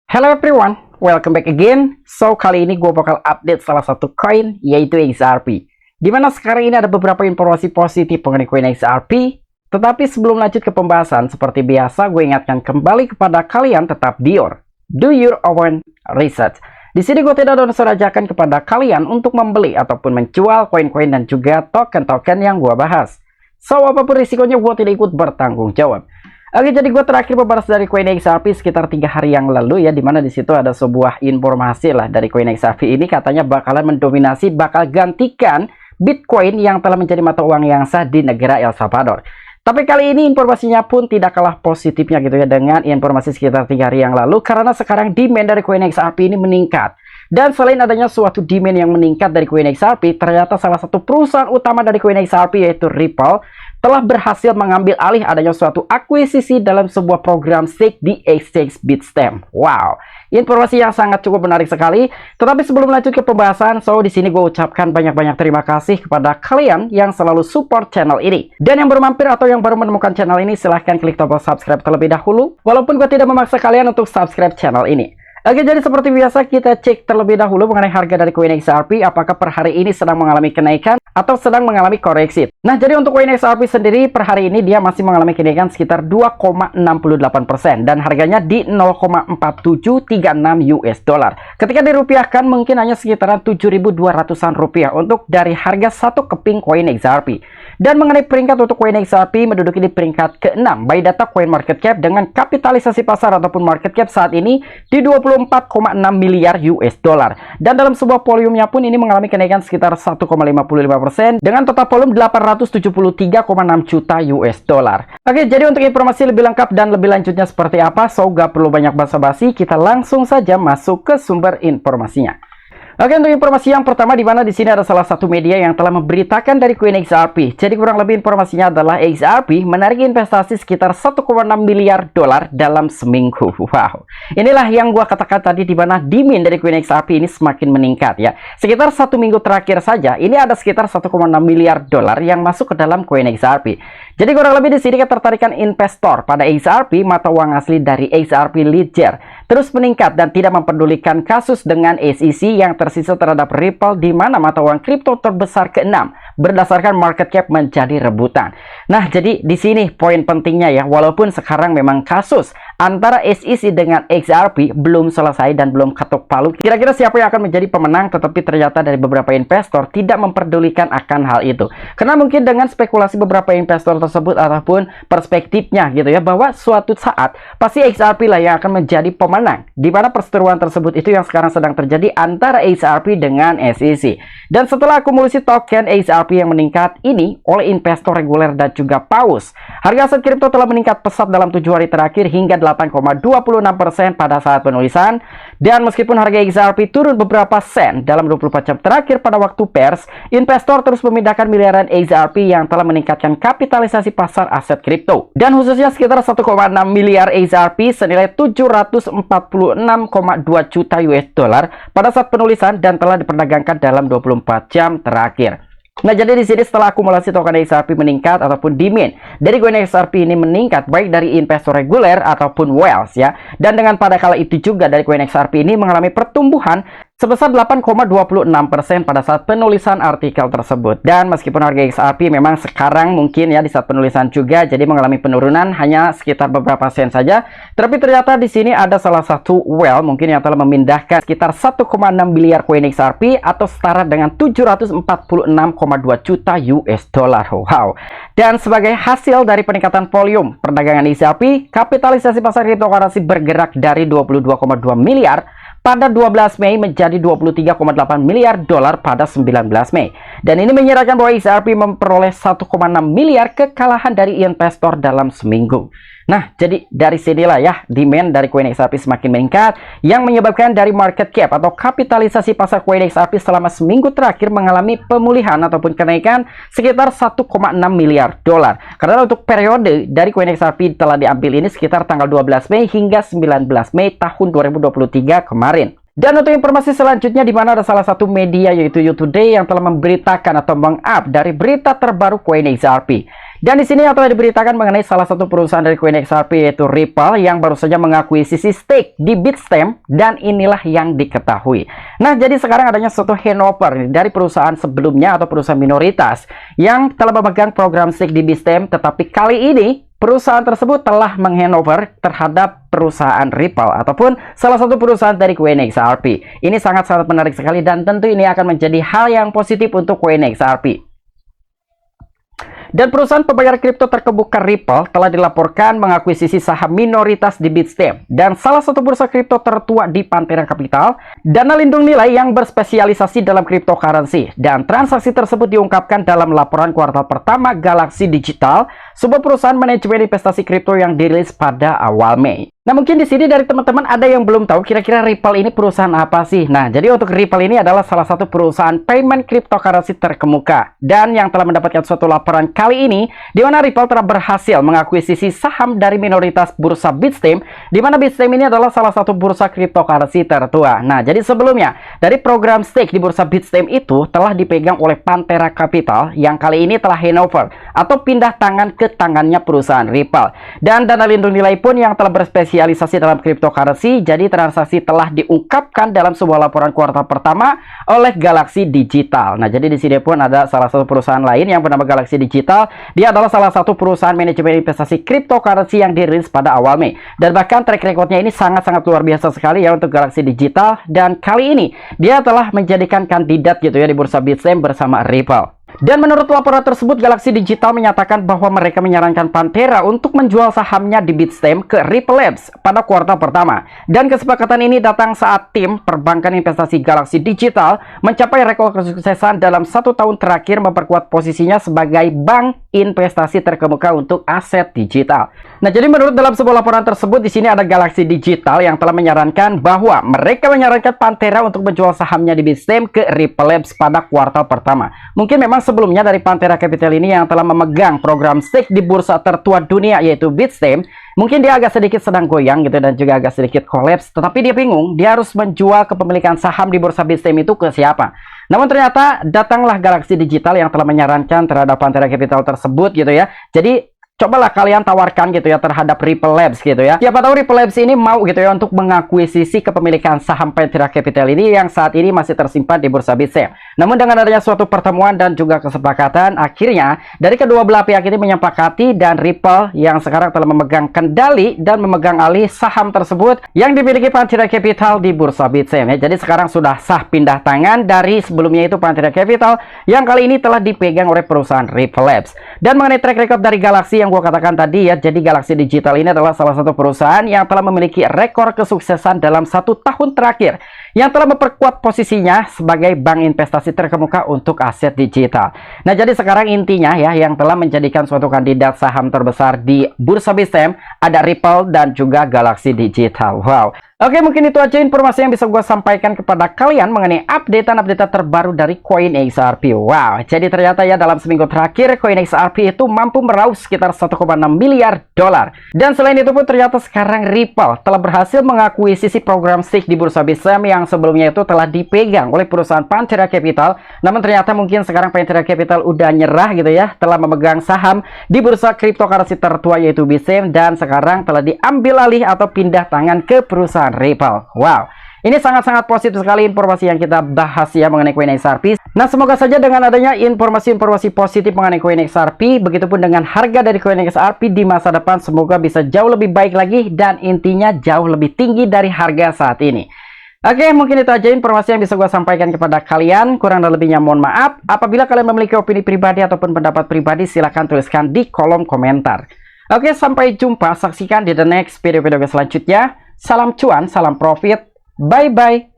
Hello everyone, welcome back again. So, kali ini gue bakal update salah satu koin, yaitu XRP. Dimana sekarang ini ada beberapa informasi positif mengenai koin XRP. Tetapi sebelum lanjut ke pembahasan, seperti biasa gue ingatkan kembali kepada kalian tetap do your own research. Di sini gue tidak ajakan kepada kalian untuk membeli ataupun menjual koin-koin dan juga token-token yang gue bahas. So, apapun risikonya gue tidak ikut bertanggung jawab. Oke, jadi gue terakhir membahas dari koin XRP sekitar 3 hari yang lalu ya, dimana di situ ada sebuah informasi lah dari koin XRP ini katanya bakalan mendominasi, bakal gantikan Bitcoin yang telah menjadi mata uang yang sah di negara El Salvador. Tapi kali ini informasinya pun tidak kalah positifnya gitu ya dengan informasi sekitar 3 hari yang lalu, karena sekarang demand dari koin XRP ini meningkat. Dan selain adanya suatu demand yang meningkat dari koin XRP, ternyata salah satu perusahaan utama dari koin XRP yaitu Ripple telah berhasil mengambil alih adanya suatu akuisisi dalam sebuah program stake di exchange Bitstamp. Wow, informasi yang sangat cukup menarik sekali. Tetapi sebelum lanjut ke pembahasan, so di sini gue ucapkan banyak-banyak terima kasih kepada kalian yang selalu support channel ini. Dan yang baru mampir atau yang baru menemukan channel ini, silahkan klik tombol subscribe terlebih dahulu. Walaupun gue tidak memaksa kalian untuk subscribe channel ini. Oke, jadi seperti biasa kita cek terlebih dahulu mengenai harga dari koin XRP, apakah per hari ini sedang mengalami kenaikan atau sedang mengalami koreksi. Nah, jadi untuk koin XRP sendiri per hari ini dia masih mengalami kenaikan sekitar 2,68% dan harganya di 0,4736 US dollar. Ketika dirupiahkan mungkin hanya sekitaran 7.200-an rupiah untuk dari harga satu keping koin XRP. Dan mengenai peringkat untuk koin XRP menduduki di peringkat ke-6 by data Coin Market Cap dengan kapitalisasi pasar ataupun market cap saat ini di 24,6 miliar US dollar. Dan dalam sebuah volumenya pun ini mengalami kenaikan sekitar 1,55% dengan total volume 873,6 juta US dollar. Oke, jadi untuk informasi lebih lengkap dan lebih lanjutnya seperti apa, so gak perlu banyak basa-basi, kita langsung saja masuk ke sumber informasinya. Oke, untuk informasi yang pertama, di mana di sini ada salah satu media yang telah memberitakan dari koin XRP. Jadi kurang lebih informasinya adalah XRP menarik investasi sekitar 1,6 miliar dolar dalam seminggu. Wow, inilah yang gua katakan tadi, di mana demand dari koin XRP ini semakin meningkat ya. Sekitar 1 minggu terakhir saja ini ada sekitar 1,6 miliar dolar yang masuk ke dalam koin XRP. Jadi kurang lebih di sini ketertarikan investor pada XRP, mata uang asli dari XRP Ledger, terus meningkat dan tidak mempedulikan kasus dengan SEC yang tersisa terhadap Ripple, di mana mata uang kripto terbesar ke-6 berdasarkan market cap menjadi rebutan. Nah, jadi di sini poin pentingnya ya, walaupun sekarang memang kasus antara SEC dengan XRP belum selesai dan belum ketuk palu kira-kira siapa yang akan menjadi pemenang, tetapi ternyata dari beberapa investor tidak memperdulikan akan hal itu. Karena mungkin dengan spekulasi beberapa investor tersebut ataupun perspektifnya gitu ya, bahwa suatu saat pasti XRP lah yang akan menjadi pemenang, di mana perseteruan tersebut itu yang sekarang sedang terjadi antara XRP dengan SEC. Dan setelah akumulasi token XRP yang meningkat ini oleh investor reguler dan juga paus, harga aset kripto telah meningkat pesat dalam 7 hari terakhir hingga 8,26% pada saat penulisan. Dan meskipun harga XRP turun beberapa sen dalam 24 jam terakhir pada waktu pers, investor terus memindahkan miliaran XRP yang telah meningkatkan kapitalisasi pasar aset kripto. Dan khususnya sekitar 1,6 miliar XRP senilai 746,2 juta US dollar pada saat penulisan dan telah diperdagangkan dalam 24 jam terakhir. Nah, jadi di sini setelah akumulasi token XRP meningkat ataupun demand dari koin XRP ini meningkat baik dari investor reguler ataupun whales ya. Dan dengan pada kala itu juga dari koin XRP ini mengalami pertumbuhan sebesar 8,26% pada saat penulisan artikel tersebut. Dan meskipun harga XRP memang sekarang mungkin ya di saat penulisan juga jadi mengalami penurunan hanya sekitar beberapa sen saja, tapi ternyata di sini ada salah satu whale mungkin yang telah memindahkan sekitar 1,6 miliar koin XRP atau setara dengan 746,2 juta US dollar. Wow. Dan sebagai hasil dari peningkatan volume perdagangan XRP, kapitalisasi pasar cryptocurrency bergerak dari 22,2 miliar pada 12 Mei menjadi 23,8 miliar dolar pada 19 Mei. Dan ini menyerahkan bahwa XRP memperoleh 1,6 miliar kekalahan dari investor dalam seminggu. Nah, jadi dari sinilah ya demand dari koin XRP semakin meningkat yang menyebabkan dari market cap atau kapitalisasi pasar koin XRP selama seminggu terakhir mengalami pemulihan ataupun kenaikan sekitar 1,6 miliar dolar. Karena untuk periode dari koin XRP telah diambil ini sekitar tanggal 12 Mei hingga 19 Mei tahun 2023 kemarin. Dan untuk informasi selanjutnya, di mana ada salah satu media yaitu YouToday yang telah memberitakan atau meng-up dari berita terbaru koin XRP. Dan di sini yang telah diberitakan mengenai salah satu perusahaan dari CoinXRP yaitu Ripple yang baru saja mengakuisisi stake di Bitstamp, dan inilah yang diketahui. Nah, jadi sekarang adanya suatu handover dari perusahaan sebelumnya atau perusahaan minoritas yang telah memegang program stake di Bitstamp, tetapi kali ini perusahaan tersebut telah menghandover terhadap perusahaan Ripple ataupun salah satu perusahaan dari CoinXRP. Ini sangat-sangat menarik sekali dan tentu ini akan menjadi hal yang positif untuk CoinXRP. Dan perusahaan pembayar kripto terkemuka Ripple telah dilaporkan mengakuisisi saham minoritas di Bitstamp dan salah satu bursa kripto tertua di Pantera Capital, dana lindung nilai yang berspesialisasi dalam cryptocurrency. Dan transaksi tersebut diungkapkan dalam laporan kuartal pertama Galaxy Digital, sebuah perusahaan manajemen investasi kripto yang dirilis pada awal Mei. Nah, mungkin di sini dari teman-teman ada yang belum tahu kira-kira Ripple ini perusahaan apa sih? Nah, jadi untuk Ripple ini adalah salah satu perusahaan payment cryptocurrency terkemuka dan yang telah mendapatkan suatu laporan kali ini di mana Ripple telah berhasil mengakuisisi saham dari minoritas bursa Bitstamp, di mana Bitstamp ini adalah salah satu bursa cryptocurrency tertua. Nah, jadi sebelumnya dari program stake di bursa Bitstamp itu telah dipegang oleh Pantera Capital yang kali ini telah handover atau pindah tangan ke tangannya perusahaan Ripple. Dan dana lindung nilai pun yang telah berspesialisasi dalam cryptocurrency, jadi transaksi telah diungkapkan dalam sebuah laporan kuartal pertama oleh Galaxy Digital. Nah, jadi di sini pun ada salah satu perusahaan lain yang bernama Galaxy Digital. Dia adalah salah satu perusahaan manajemen investasi cryptocurrency yang dirilis pada awal Mei. Dan bahkan track recordnya ini sangat-sangat luar biasa sekali ya untuk Galaxy Digital. Dan kali ini dia telah menjadikan kandidat gitu ya di bursa Bitstamp bersama Ripple. Dan menurut laporan tersebut, Galaxy Digital menyatakan bahwa mereka menyarankan Pantera untuk menjual sahamnya di Bitstamp ke Ripple Labs pada kuartal pertama. Dan kesepakatan ini datang saat tim perbankan investasi Galaxy Digital mencapai rekor kesuksesan dalam 1 tahun terakhir memperkuat posisinya sebagai bank investasi terkemuka untuk aset digital. Nah, jadi menurut dalam sebuah laporan tersebut di sini ada Galaxy Digital yang telah menyarankan bahwa mereka menyarankan Pantera untuk menjual sahamnya di Bitstamp ke Ripple Labs pada kuartal pertama. Mungkin memang sebelumnya dari Pantera Capital ini yang telah memegang program stake di bursa tertua dunia yaitu Bitstamp, mungkin dia agak sedikit sedang goyang gitu dan juga agak sedikit kolaps, tetapi dia bingung dia harus menjual kepemilikan saham di bursa Bitstamp itu ke siapa. Namun ternyata datanglah Galaxy Digital yang telah menyarankan terhadap Pantera Capital tersebut gitu ya. Jadi cobalah kalian tawarkan gitu ya terhadap Ripple Labs gitu ya. Siapa tahu Ripple Labs ini mau gitu ya untuk mengakuisisi kepemilikan saham Pantera Capital ini yang saat ini masih tersimpan di bursa Bitstamp. Namun dengan adanya suatu pertemuan dan juga kesepakatan, akhirnya dari kedua belah pihak ini menyepakati dan Ripple yang sekarang telah memegang kendali dan memegang alih saham tersebut yang dimiliki Pantera Capital di bursa Bitstamp ya. Jadi sekarang sudah sah pindah tangan dari sebelumnya itu Pantera Capital yang kali ini telah dipegang oleh perusahaan Ripple Labs. Dan mengenai track record dari Galaxy yang gue katakan tadi ya, jadi Galaxy Digital ini adalah salah satu perusahaan yang telah memiliki rekor kesuksesan dalam 1 tahun terakhir yang telah memperkuat posisinya sebagai bank investasi terkemuka untuk aset digital. Nah, jadi sekarang intinya ya yang telah menjadikan suatu kandidat saham terbesar di bursa Bitstamp ada Ripple dan juga Galaxy Digital. Wow. Oke, mungkin itu aja informasi yang bisa gue sampaikan kepada kalian mengenai update terbaru dari CoinXRP. Wow, jadi ternyata ya dalam seminggu terakhir CoinXRP itu mampu meraup sekitar 1,6 miliar dolar. Dan selain itu pun ternyata sekarang Ripple telah berhasil mengakuisisi program stake di bursa Bitstamp yang sebelumnya itu telah dipegang oleh perusahaan Pantera Capital. Namun ternyata mungkin sekarang Pantera Capital udah nyerah gitu ya, telah memegang saham di bursa cryptocurrency tertua yaitu Bitstamp dan sekarang telah diambil alih atau pindah tangan ke perusahaan Ripple. Wow, ini sangat-sangat positif sekali informasi yang kita bahas ya mengenai CoinXRP. Nah, semoga saja dengan adanya informasi-informasi positif mengenai CoinXRP, begitupun dengan harga dari CoinXRP di masa depan, semoga bisa jauh lebih baik lagi dan intinya jauh lebih tinggi dari harga saat ini. Oke, mungkin itu aja informasi yang bisa gue sampaikan kepada kalian. Kurang dan lebihnya mohon maaf. Apabila kalian memiliki opini pribadi ataupun pendapat pribadi, silahkan tuliskan di kolom komentar. Oke, sampai jumpa. Saksikan di the next video-video selanjutnya. Salam cuan, salam profit. Bye-bye.